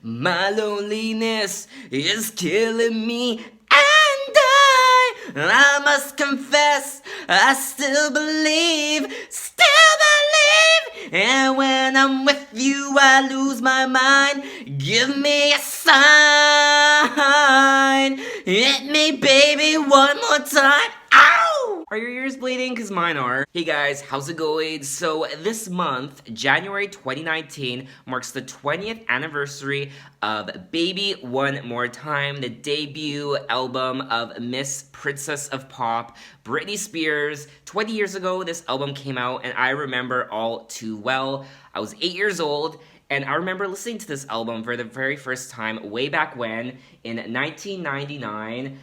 My loneliness is killing me, and I must confess, I still believe, and when I'm with you, I lose my mind. Give me a sign, hit me, baby, one more time. Ow! Are your ears bleeding? Cause mine are. Hey guys, how's it going? So this month, January 2019, marks the 20th anniversary of Baby One More Time, the debut album of Miss Princess of Pop, Britney Spears. 20 years ago, this album came out, and I remember all too well. I was 8 years old, and I remember listening to this album for the very first time way back when, in 1999.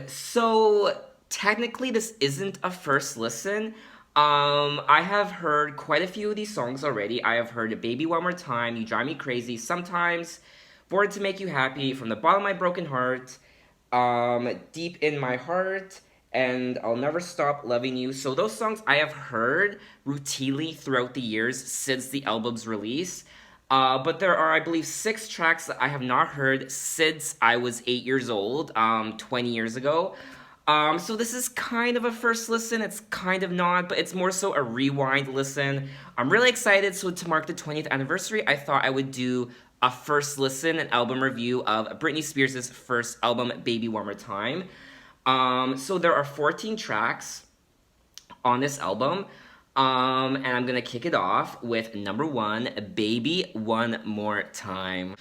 So technically this isn't a first listen. I have heard quite a few of these songs already. I have heard Baby One More Time, You Drive Me Crazy, Sometimes, Born to Make You Happy, From the Bottom of My Broken Heart, Deep in My Heart, and I'll Never Stop Loving You. So those songs I have heard routinely throughout the years since the album's release. But there are, I believe, 6 tracks that I have not heard since I was 8 years old, 20 years ago. So this is kind of a first listen, it's kind of not, but it's more so a rewind listen. I'm really excited, so to mark the 20th anniversary, I thought I would do a first listen, an album review of Britney Spears' first album, Baby One More Time. So there are 14 tracks on this album. And I'm gonna kick it off with number 1, Baby One More Time.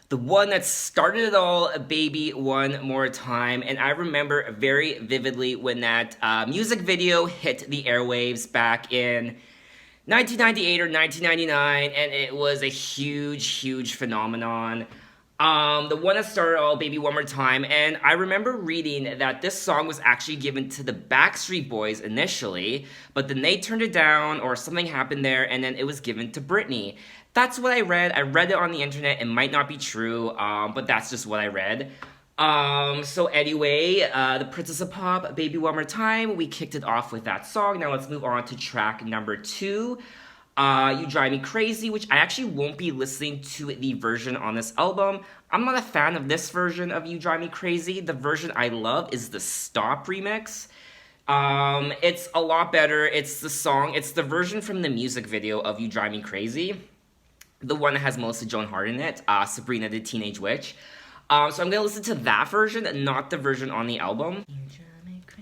The one that started it all, Baby One More Time. And I remember very vividly when that music video hit the airwaves back in 1998 or 1999, and it was a huge phenomenon. The one that started all, Baby One More Time, and I remember reading that this song was actually given to the Backstreet Boys initially, but then they turned it down, or something happened there, and then it was given to Britney. That's what I read. I read it on the internet. It might not be true, but that's just what I read. So anyway, the Princess of Pop, Baby One More Time, we kicked it off with that song. Now let's move on to track number 2, You Drive Me Crazy, which I actually won't be listening to the version on this album. I'm not a fan of this version of You Drive Me Crazy. The version I love is the Stop remix. It's a lot better. It's the version from the music video of You Drive Me Crazy. the one that has Melissa Joan Hart in it, Sabrina the Teenage Witch. So I'm gonna listen to that version, not the version on the album. You drive me crazy.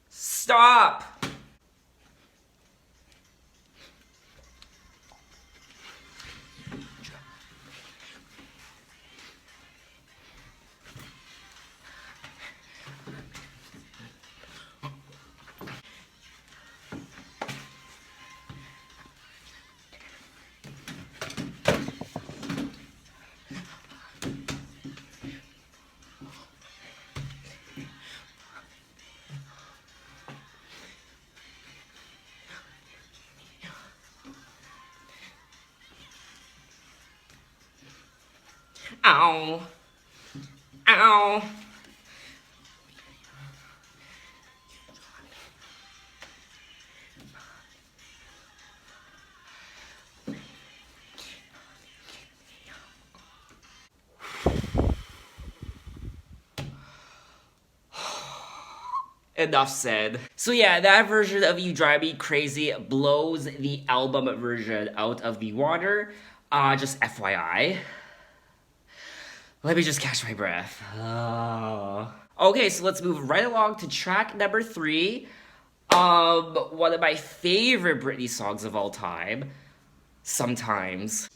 Stop! Ow. Ow. Enough said. So yeah, that version of You Drive Me Crazy blows the album version out of the water. Just FYI. Let me just catch my breath. Oh. Okay, so let's move right along to track number 3. One of my favorite Britney songs of all time. Sometimes.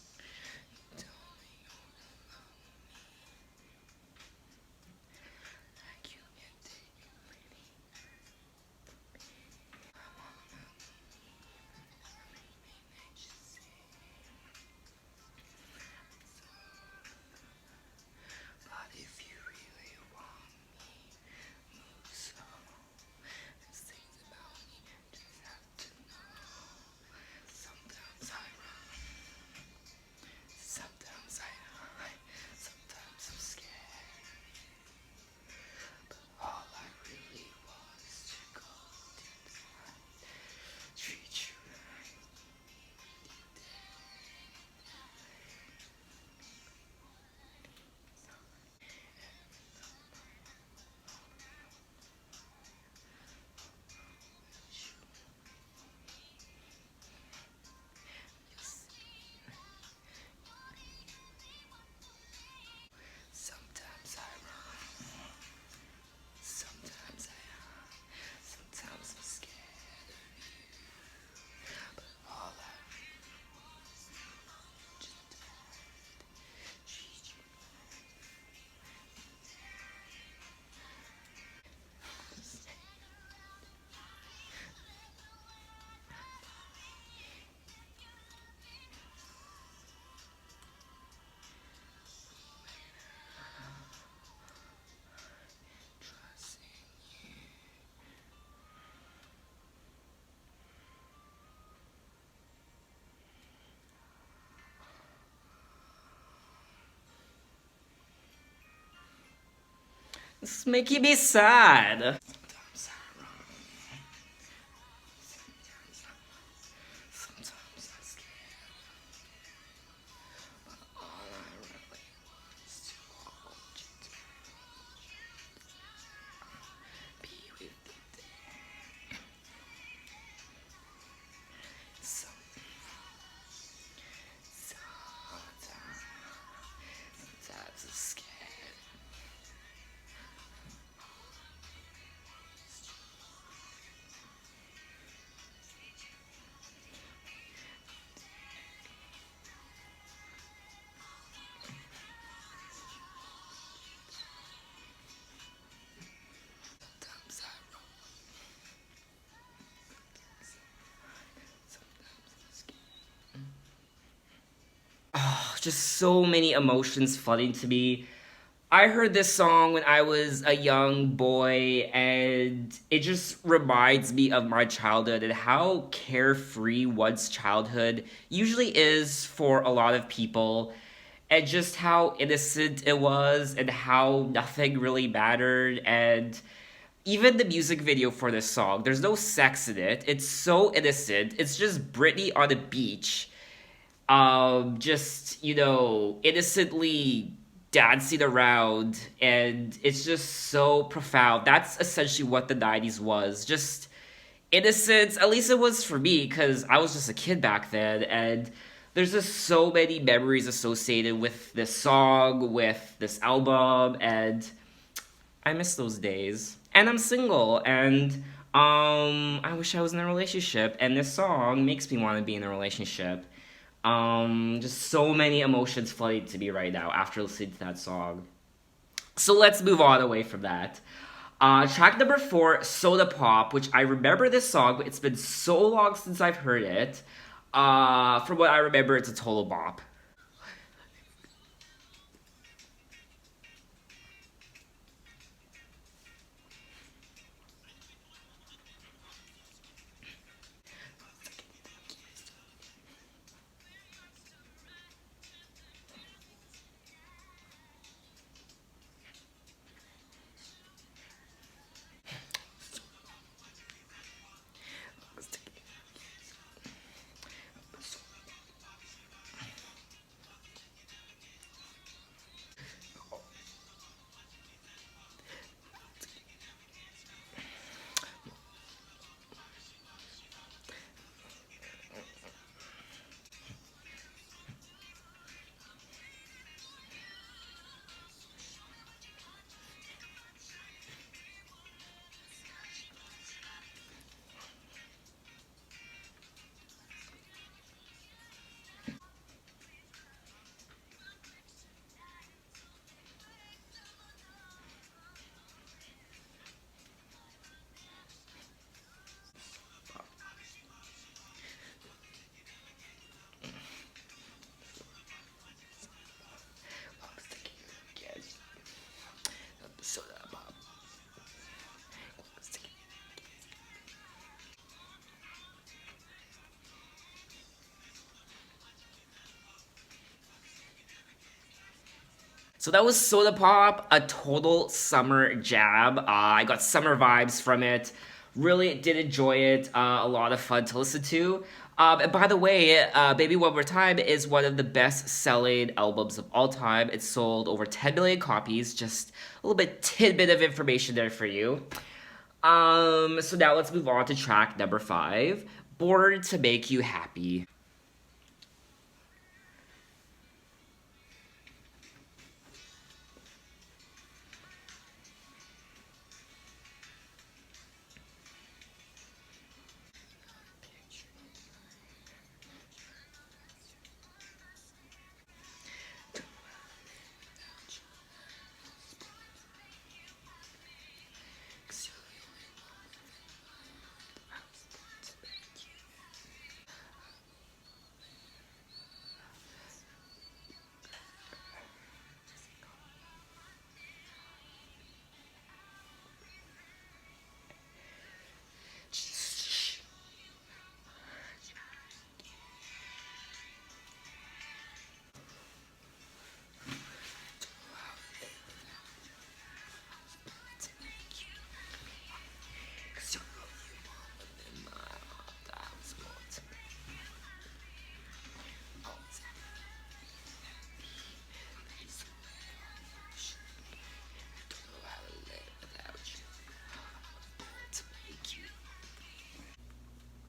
It's making me sad. just so many emotions flooding to me. I heard this song when I was a young boy, and it just reminds me of my childhood and how carefree one's childhood usually is for a lot of people, and just how innocent it was, and how nothing really mattered. And even the music video for this song, there's no sex in it. It's so innocent. It's just Britney on a beach, just innocently dancing around, and it's just so profound. That's essentially what the 90s was, just innocence. At least it was for me, because I was just a kid back then. And there's just so many memories associated with this song, with this album, and I miss those days. And I'm single, and I wish I was in a relationship, and this song makes me want to be in a relationship. Just so many emotions flooding to me right now after listening to that song. So let's move on away from that. Track number 4, Soda Pop, which I remember this song, but it's been so long since I've heard it. From what I remember, it's a total bop. Soda Pop. So that was Soda Pop, a total summer jam. I got summer vibes from it. Really did enjoy it. A lot of fun to listen to. And by the way, Baby One More Time is one of the best-selling albums of all time. It sold over 10 million copies. Just a little bit tidbit of information there for you. So now let's move on to track number 5, Born to Make You Happy.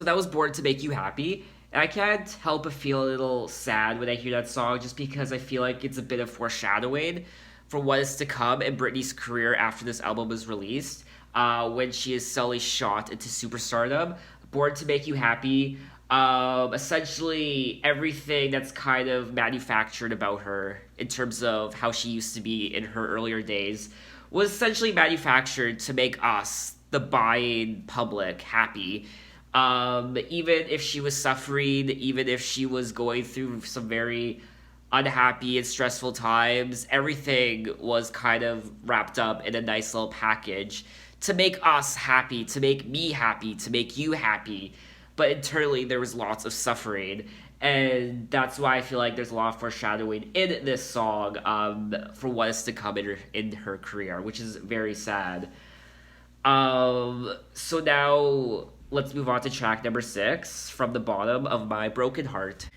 That was Born to Make You Happy. And I can't help but feel a little sad when I hear that song, just because I feel like it's a bit of foreshadowing for what is to come in Britney's career after this album was released, when she is suddenly shot into superstardom. Born to Make You Happy, essentially everything that's kind of manufactured about her in terms of how she used to be in her earlier days was essentially manufactured to make us, the buying public, happy. Even if she was suffering, even if she was going through some very unhappy and stressful times, everything was kind of wrapped up in a nice little package to make us happy, to make me happy, to make you happy. But internally, there was lots of suffering. And that's why I feel like there's a lot of foreshadowing in this song for what is to come in her career, which is very sad. So now let's move on to track number 6, From the Bottom of My Broken Heart.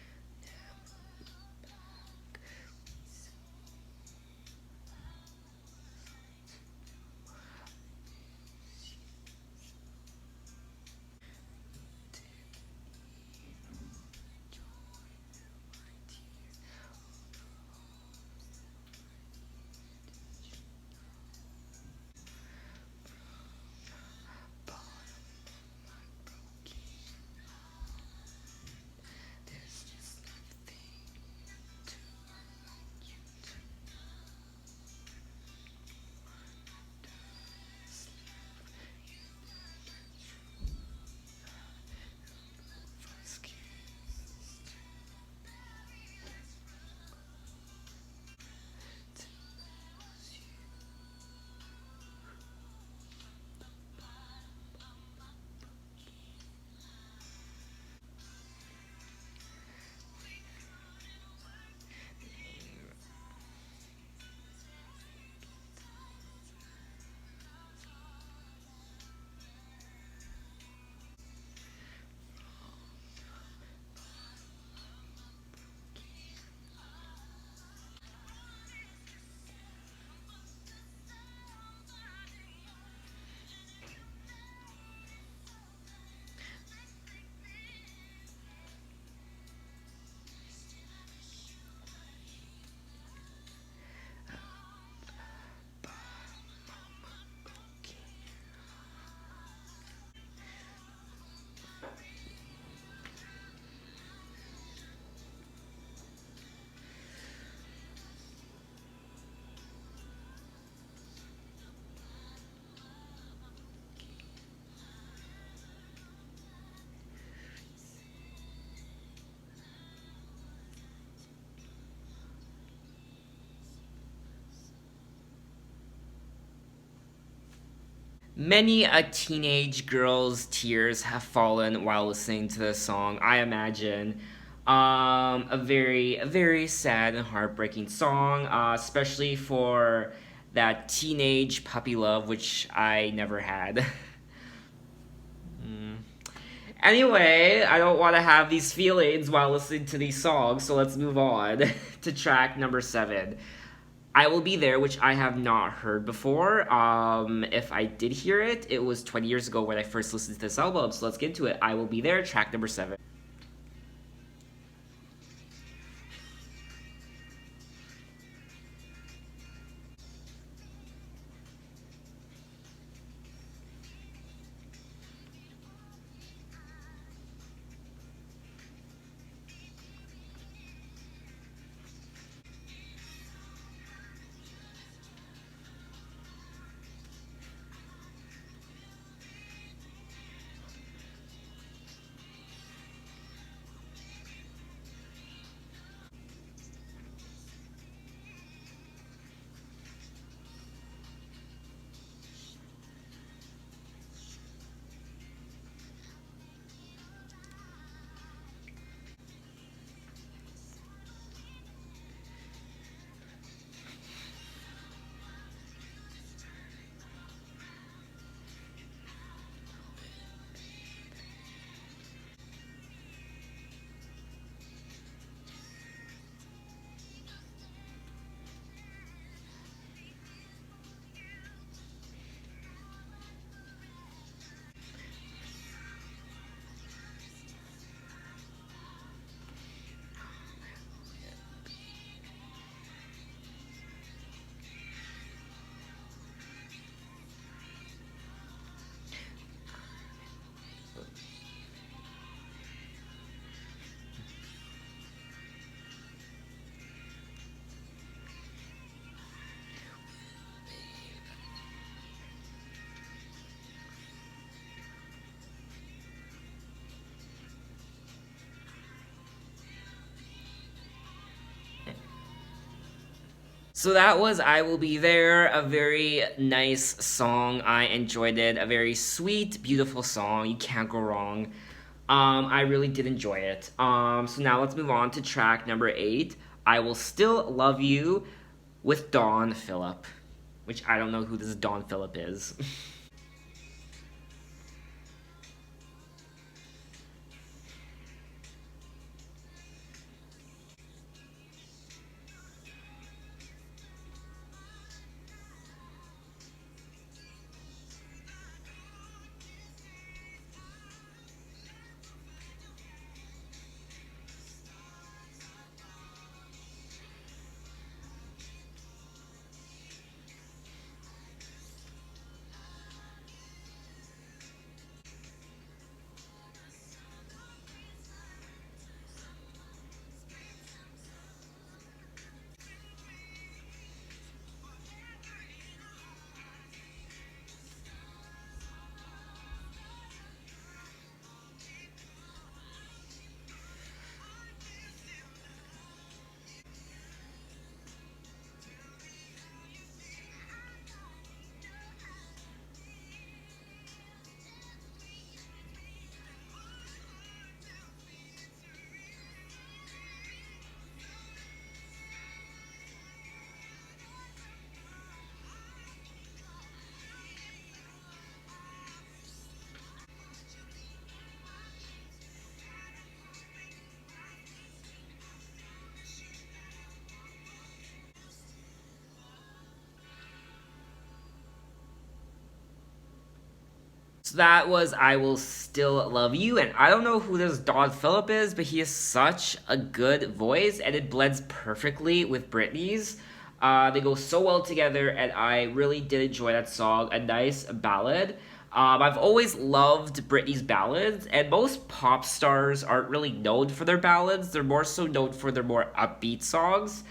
Many a teenage girl's tears have fallen while listening to this song, I imagine. A very sad and heartbreaking song, especially for that teenage puppy love, which I never had. Anyway, I don't want to have these feelings while listening to these songs, so let's move on to track number 7. I Will Be There, which I have not heard before. If I did hear it, it was 20 years ago when I first listened to this album, so let's get into it. I Will Be There, track number 7. So that was I Will Be There, a very nice song. I enjoyed it. A very sweet, beautiful song. You can't go wrong. I really did enjoy it. So now let's move on to track number 8. I Will Still Love You with Dawn Phillip, which I don't know who this Dawn Phillip is. So that was I Will Still Love You, and I don't know who this Dawn Phillip is, but he has such a good voice, and it blends perfectly with Britney's. They go so well together, and I really did enjoy that song. A nice ballad. I've always loved Britney's ballads, and most pop stars aren't really known for their ballads. They're more so known for their more upbeat songs.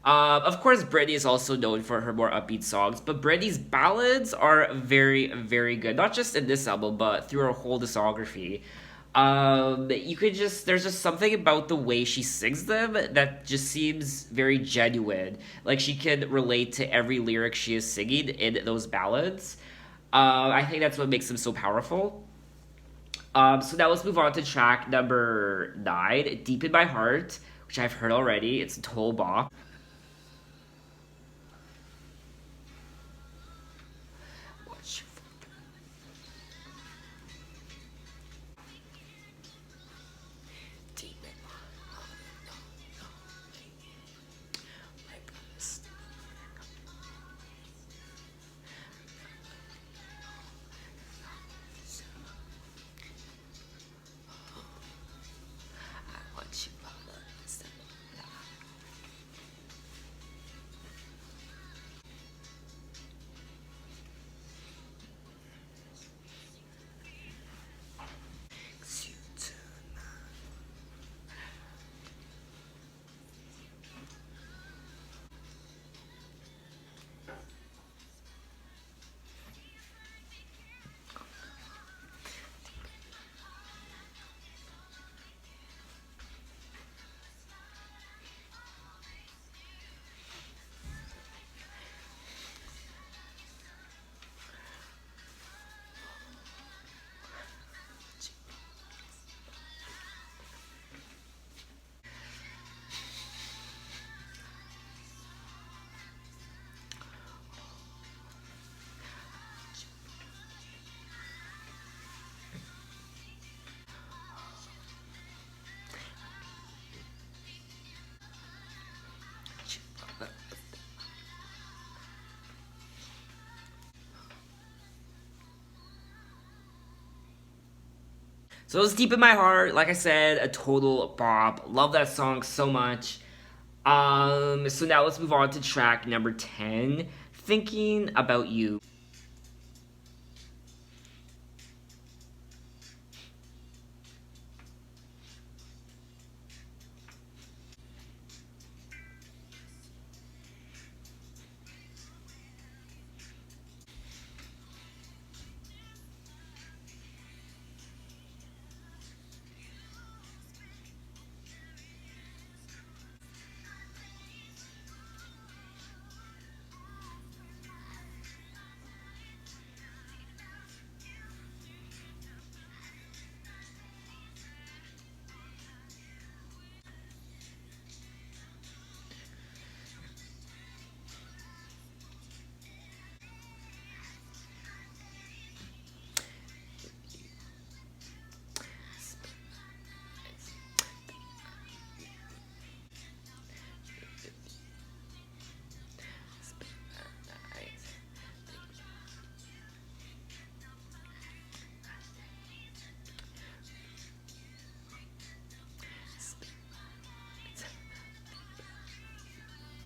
Of course, Britney is also known for her more upbeat songs, but Britney's ballads are very, very good. Not just in this album, but through her whole discography. You could just there's just something about the way she sings them that just seems very genuine. Like she can relate to every lyric she is singing in those ballads. I think that's what makes them so powerful. So now let's move on to track number 9, Deep in My Heart, which I've heard already. It's a total bop. So it's Deep in My Heart. Like I said, a total bop. Love that song so much. So now let's move on to track number 10, Thinking About You.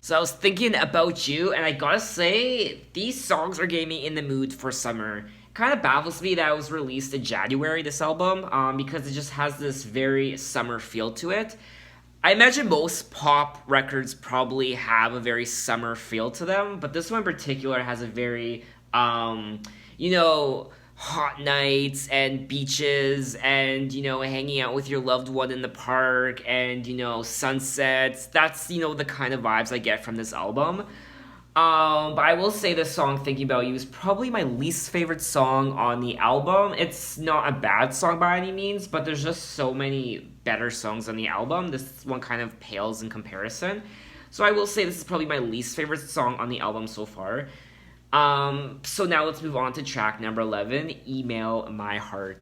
So I was thinking about you, and I gotta say, these songs are getting me in the mood for summer. Kind of baffles me that it was released in January, this album, because it just has this very summer feel to it. I imagine most pop records probably have a very summer feel to them, but this one in particular has a very, you know, hot nights and beaches and, hanging out with your loved one in the park and, sunsets. That's, the kind of vibes I get from this album. But I will say this song, Thinking About You, is probably my least favorite song on the album. It's not a bad song by any means, but there's just so many better songs on the album. This one kind of pales in comparison. So I will say this is probably my least favorite song on the album so far. So now let's move on to track number 11, Email My Heart.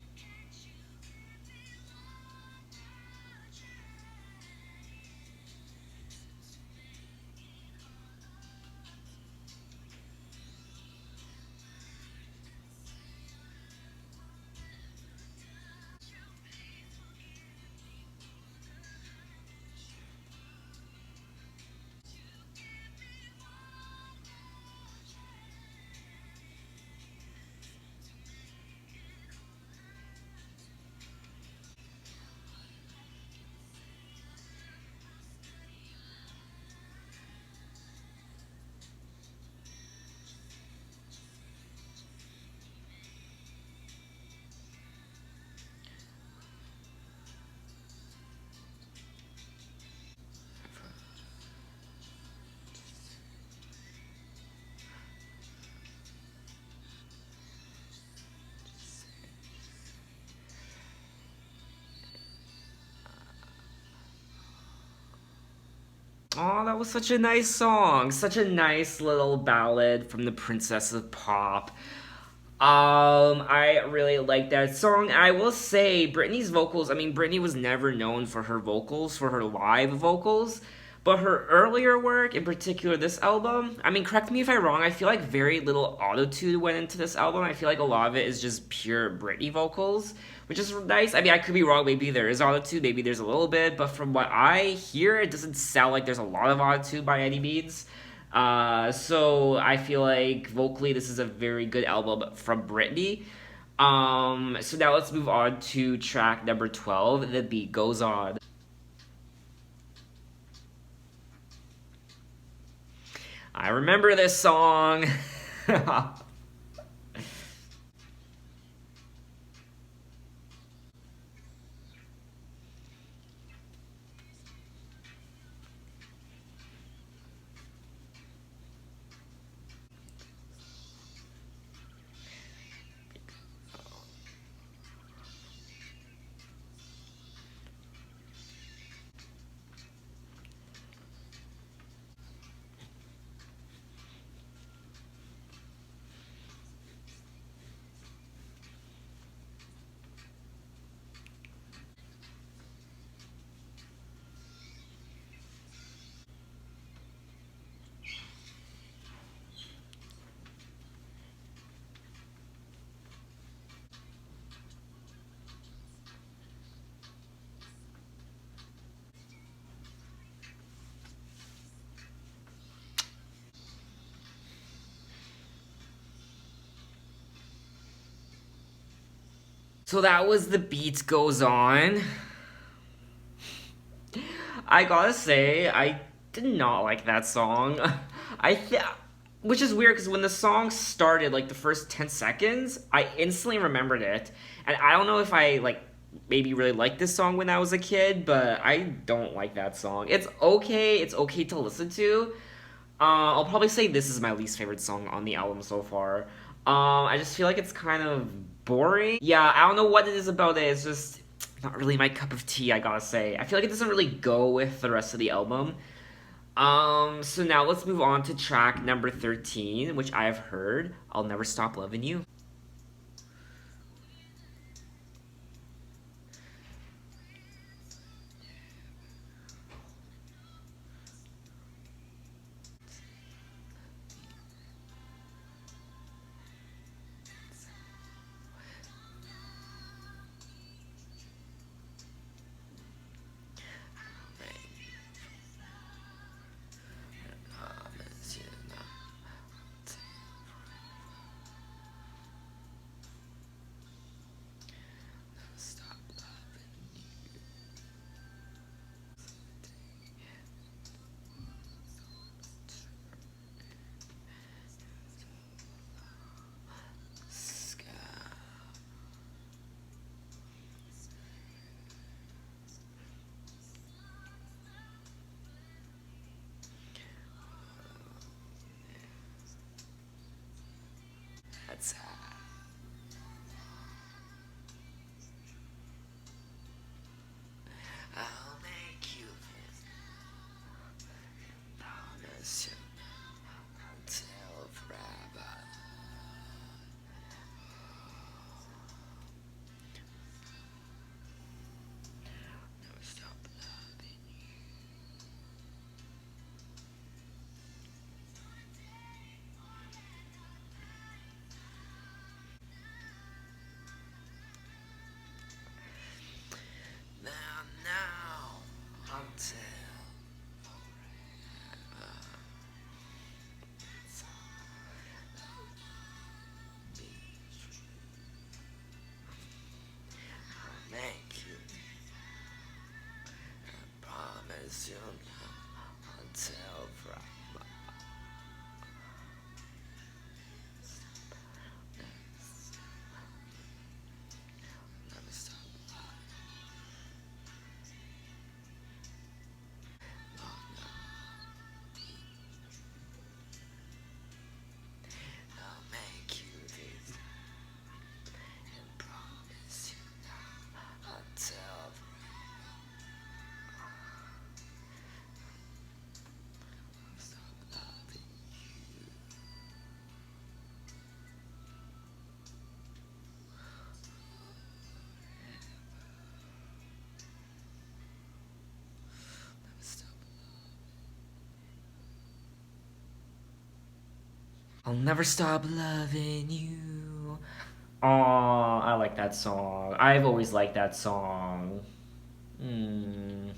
Oh, that was such a nice song. Such a nice little ballad from the Princess of Pop. I really like that song. I will say Britney's vocals, I mean, Britney was never known for her vocals, for her live vocals, but her earlier work, in particular this album, I mean, correct me if I'm wrong, I feel like very little auto-tune went into this album. I feel like a lot of it is just pure Britney vocals, which is nice. I mean, I could be wrong. Maybe there is auto-tune, maybe there's a little bit, but from what I hear, it doesn't sound like there's a lot of auto-tune by any means. So I feel like vocally this is a very good album from Britney. So now let's move on to track number 12, The Beat Goes On. I remember this song. So that was The Beat Goes On. I gotta say, I did not like that song. I th- which is weird because when the song started, like the first 10 seconds, I instantly remembered it. And I don't know if I like maybe really liked this song when I was a kid, but I don't like that song. It's okay to listen to. I'll probably say this is my least favorite song on the album so far. I just feel like it's kind of boring. Yeah, I don't know what it is about it. It's just not really my cup of tea, I gotta say. I feel like it doesn't really go with the rest of the album. So now let's move on to track number 13, which I have heard, I'll Never Stop Loving You. I'll never stop loving you. Aw, I like that song. I've always liked that song. Hmm.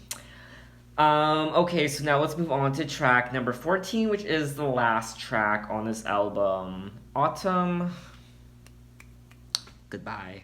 Okay, so now let's move on to track number 14, which is the last track on this album. Autumn. Goodbye.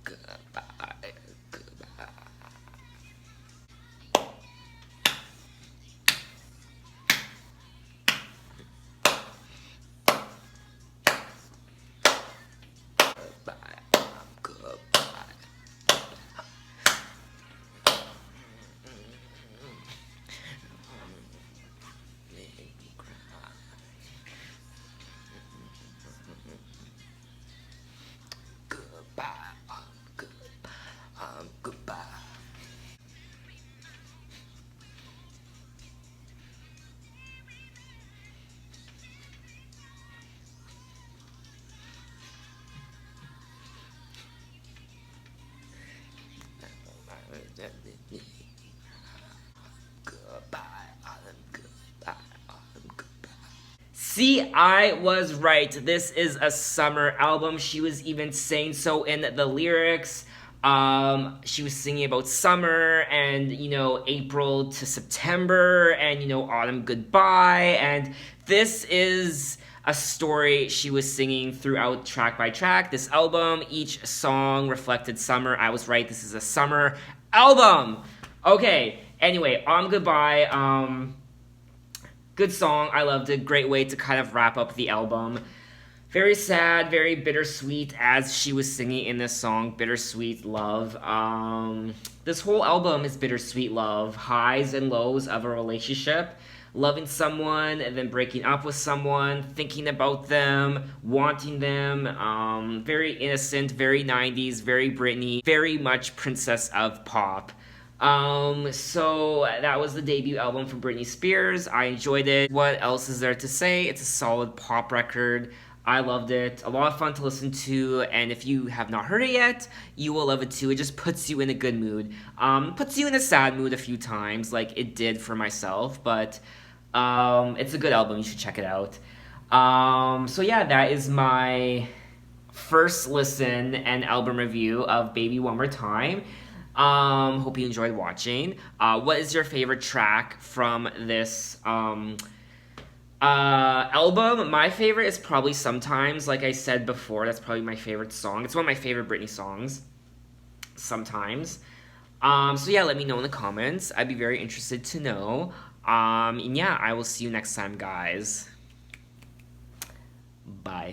Goodbye. Goodbye. Goodbye. Make me cry. Goodbye. Good. Goodbye. Goodbye. Goodbye. Goodbye. See, I was right. This is a summer album. She was even saying so in the lyrics. She was singing about summer and, April to September and, autumn goodbye. And this is a story she was singing throughout track by track. This album, each song reflected summer. I was right. This is a summer album. Okay. Anyway, goodbye. Good song. I loved it. Great way to kind of wrap up the album. Very sad, very bittersweet as she was singing in this song, Bittersweet Love. This whole album is bittersweet love, highs and lows of a relationship, loving someone and then breaking up with someone, thinking about them, wanting them. Very innocent, very 90s, very Britney, very much Princess of Pop. So that was the debut album from Britney Spears. I enjoyed it. What else is there to say? It's a solid pop record. I loved it. A lot of fun to listen to, and if you have not heard it yet, you will love it too. It just puts you in a good mood. Puts you in a sad mood a few times, like it did for myself, but it's a good album. You should check it out. So yeah, that is my first listen and album review of Baby One More Time. Hope you enjoyed watching. What is your favorite track from this album? My favorite is probably Sometimes. Like I said before, that's probably my favorite song. It's one of my favorite Britney songs. Sometimes. So yeah, let me know in the comments. I'd be very interested to know. And yeah, I will see you next time, guys. Bye.